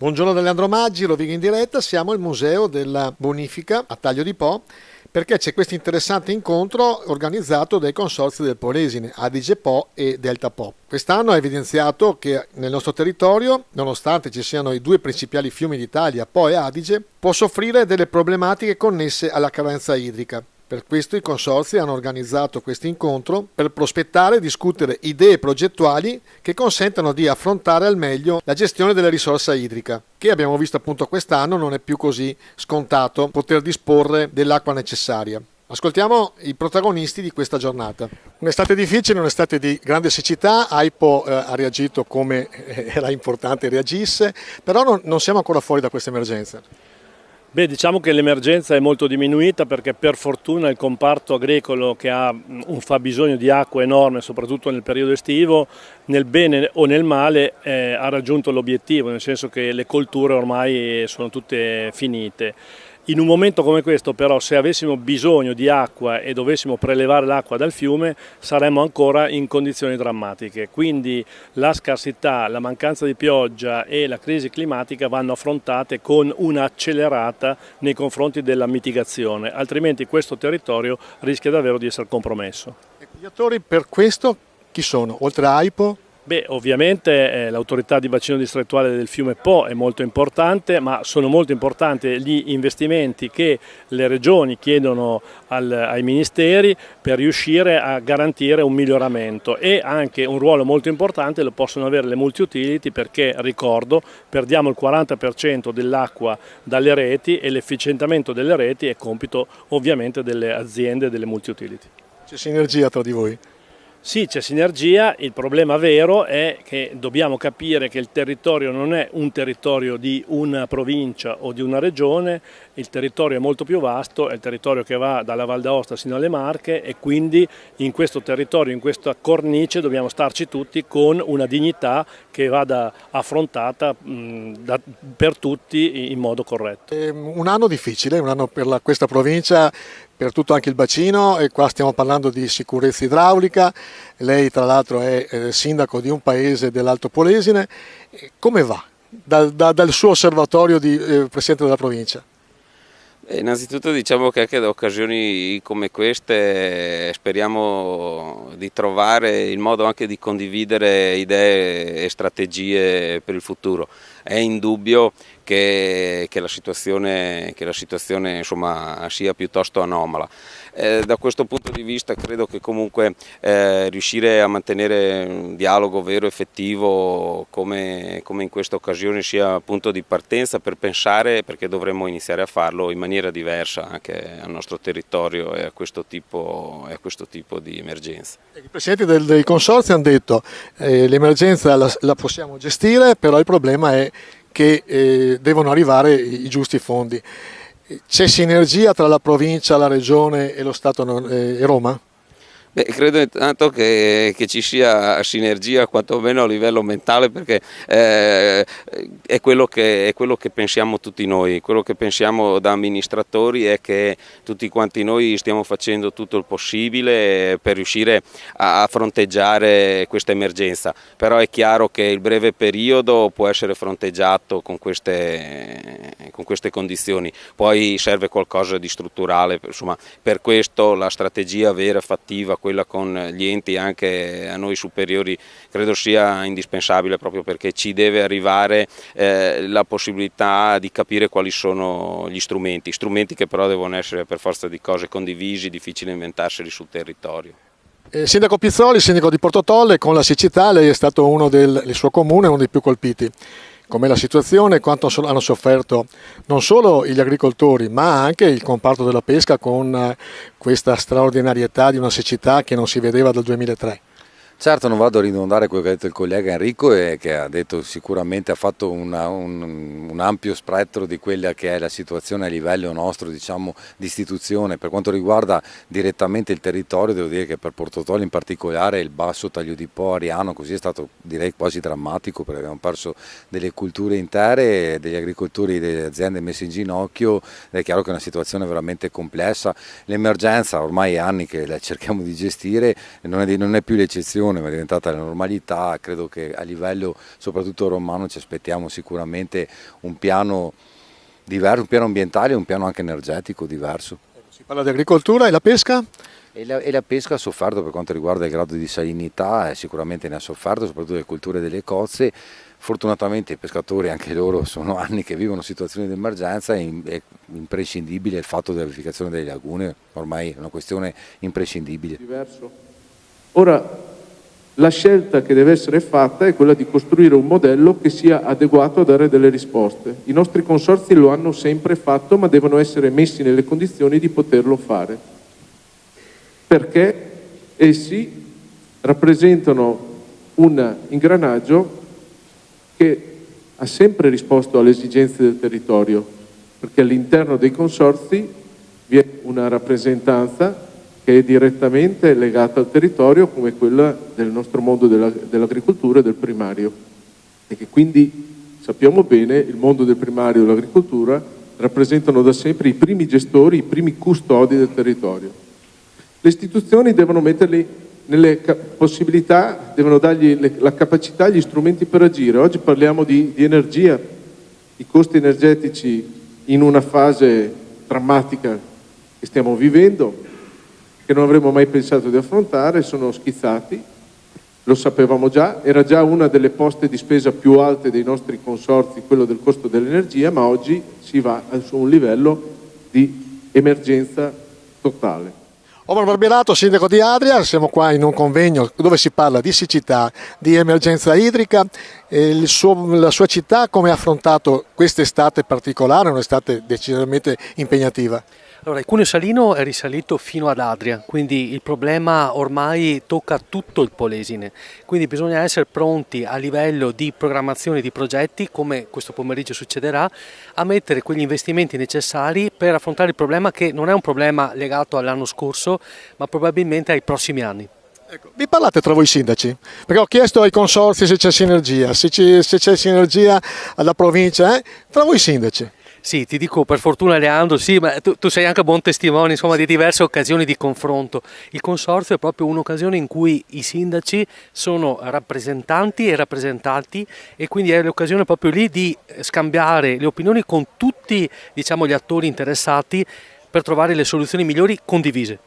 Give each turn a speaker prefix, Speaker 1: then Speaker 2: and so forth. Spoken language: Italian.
Speaker 1: Buongiorno da Leandro Maggi, Rovigo in diretta, siamo al Museo della Bonifica a Taglio di Po perché c'è questo interessante incontro organizzato dai consorzi del Polesine, Adige Po e Delta Po. Quest'anno ha evidenziato che nel nostro territorio, nonostante ci siano i due principali fiumi d'Italia, Po e Adige, può soffrire delle problematiche connesse alla carenza idrica. Per questo i consorzi hanno organizzato questo incontro per prospettare e discutere idee progettuali che consentano di affrontare al meglio la gestione della risorsa idrica, che abbiamo visto appunto quest'anno non è più così scontato poter disporre dell'acqua necessaria. Ascoltiamo i protagonisti di questa giornata. Un'estate difficile, un'estate di grande siccità, AIPO ha reagito come era importante reagisse, però non siamo ancora fuori da questa emergenza.
Speaker 2: Beh, diciamo che l'emergenza è molto diminuita perché per fortuna il comparto agricolo, che ha un fabbisogno di acqua enorme, soprattutto nel periodo estivo, nel bene o nel male ha raggiunto l'obiettivo, nel senso che le colture ormai sono tutte finite. In un momento come questo però, se avessimo bisogno di acqua e dovessimo prelevare l'acqua dal fiume, saremmo ancora in condizioni drammatiche. Quindi la scarsità, la mancanza di pioggia e la crisi climatica vanno affrontate con un'accelerata nei confronti della mitigazione, altrimenti questo territorio rischia davvero di essere compromesso.
Speaker 1: Gli attori per questo chi sono? Oltre a AIPO?
Speaker 2: Beh, ovviamente l'autorità di bacino distrettuale del fiume Po è molto importante, ma sono molto importanti gli investimenti che le regioni chiedono ai ministeri per riuscire a garantire un miglioramento, e anche un ruolo molto importante lo possono avere le multi-utility, perché, ricordo, perdiamo il 40% dell'acqua dalle reti e l'efficientamento delle reti è compito ovviamente delle aziende e delle multi-utility.
Speaker 1: C'è sinergia tra di voi?
Speaker 2: Sì, c'è sinergia, il problema vero è che dobbiamo capire che il territorio non è un territorio di una provincia o di una regione, il territorio è molto più vasto, è il territorio che va dalla Val d'Aosta sino alle Marche, e quindi in questo territorio, in questa cornice, dobbiamo starci tutti con una dignità che vada affrontata per tutti in modo corretto.
Speaker 1: È un anno difficile, un anno per questa provincia, per tutto anche il bacino, e qua stiamo parlando di sicurezza idraulica. Lei tra l'altro è sindaco di un paese dell'Alto Polesine. Come va dal suo osservatorio di presidente della provincia?
Speaker 3: Innanzitutto diciamo che anche da occasioni come queste speriamo di trovare il modo anche di condividere idee e strategie per il futuro. È indubbio che la situazione insomma, sia piuttosto anomala. Da questo punto di vista credo che comunque riuscire a mantenere un dialogo vero, effettivo, come in questa occasione, sia punto di partenza per pensare, perché dovremmo iniziare a farlo in maniera diversa anche al nostro territorio e a questo tipo di emergenza.
Speaker 1: I presidenti dei consorzi hanno detto che l'emergenza la possiamo gestire, però il problema è che devono arrivare i giusti fondi. C'è sinergia tra la provincia, la regione e lo Stato e Roma?
Speaker 3: Beh, credo intanto che ci sia sinergia, quantomeno a livello mentale, perché è quello che pensiamo tutti noi. Quello che pensiamo da amministratori è che tutti quanti noi stiamo facendo tutto il possibile per riuscire a fronteggiare questa emergenza, però è chiaro che il breve periodo può essere fronteggiato con queste condizioni, poi serve qualcosa di strutturale, insomma, per questo la strategia vera e fattiva, quella con gli enti anche a noi superiori, credo sia indispensabile, proprio perché ci deve arrivare la possibilità di capire quali sono gli strumenti che però devono essere per forza di cose condivisi, difficile inventarseli sul territorio.
Speaker 1: Sindaco Pizzoli, sindaco di Portotolle, con la siccità lei è stato il suo comune, uno dei più colpiti. Com'è la situazione, quanto hanno sofferto non solo gli agricoltori ma anche il comparto della pesca con questa straordinarietà di una siccità che non si vedeva dal 2003?
Speaker 4: Certo, non vado a ridondare quello che ha detto il collega Enrico, e che ha detto sicuramente, ha fatto un ampio spettro di quella che è la situazione a livello nostro, diciamo, di istituzione. Per quanto riguarda direttamente il territorio, devo dire che per Portotolle in particolare il basso Taglio di Po Ariano così è stato, direi, quasi drammatico, perché abbiamo perso delle culture intere, degli agricoltori, delle aziende messe in ginocchio. È chiaro che è una situazione veramente complessa. L'emergenza ormai è anni che la cerchiamo di gestire, non è più l'eccezione un'eccezione ma è diventata la normalità. Credo che a livello soprattutto romano ci aspettiamo sicuramente un piano diverso, un piano ambientale e un piano anche energetico diverso.
Speaker 1: Si parla di agricoltura e la pesca?
Speaker 4: E la pesca ha sofferto per quanto riguarda il grado di salinità, sicuramente ne ha sofferto, soprattutto le colture delle cozze. Fortunatamente i pescatori, anche loro, sono anni che vivono situazioni di emergenza, è imprescindibile il fatto della verificazione delle lagune, ormai è una questione imprescindibile.
Speaker 5: Diverso. Ora, la scelta che deve essere fatta è quella di costruire un modello che sia adeguato a dare delle risposte. I nostri consorzi lo hanno sempre fatto, ma devono essere messi nelle condizioni di poterlo fare, perché essi rappresentano un ingranaggio che ha sempre risposto alle esigenze del territorio, perché all'interno dei consorzi vi è una rappresentanza che è direttamente legata al territorio, come quella del nostro mondo dell'agricoltura e del primario, e che quindi sappiamo bene il mondo del primario e dell'agricoltura rappresentano da sempre i primi gestori, i primi custodi del territorio. Le istituzioni devono metterli nelle possibilità, devono dargli la capacità, gli strumenti per agire. Oggi parliamo di energia, i costi energetici in una fase drammatica che stiamo vivendo, che non avremmo mai pensato di affrontare, sono schizzati, lo sapevamo già, era già una delle poste di spesa più alte dei nostri consorzi, quello del costo dell'energia, ma oggi si va su un livello di emergenza totale.
Speaker 1: Omar Barberato, sindaco di Adria, siamo qua in un convegno dove si parla di siccità, di emergenza idrica. La sua città come ha affrontato quest'estate particolare, un'estate decisamente impegnativa?
Speaker 6: Allora, il Cuneo Salino è risalito fino ad Adria, quindi il problema ormai tocca tutto il Polesine, quindi bisogna essere pronti a livello di programmazione di progetti, come questo pomeriggio succederà, a mettere quegli investimenti necessari per affrontare il problema, che non è un problema legato all'anno scorso, ma probabilmente ai prossimi anni.
Speaker 1: Ecco, vi parlate tra voi sindaci? Perché ho chiesto ai consorzi se c'è sinergia, se c'è sinergia alla provincia, tra voi sindaci.
Speaker 6: Sì, ti dico per fortuna Leandro, sì, ma tu sei anche buon testimone, insomma, di diverse occasioni di confronto. Il consorzio è proprio un'occasione in cui i sindaci sono rappresentanti e rappresentati, e quindi è l'occasione proprio lì di scambiare le opinioni con tutti, diciamo, gli attori interessati per trovare le soluzioni migliori condivise.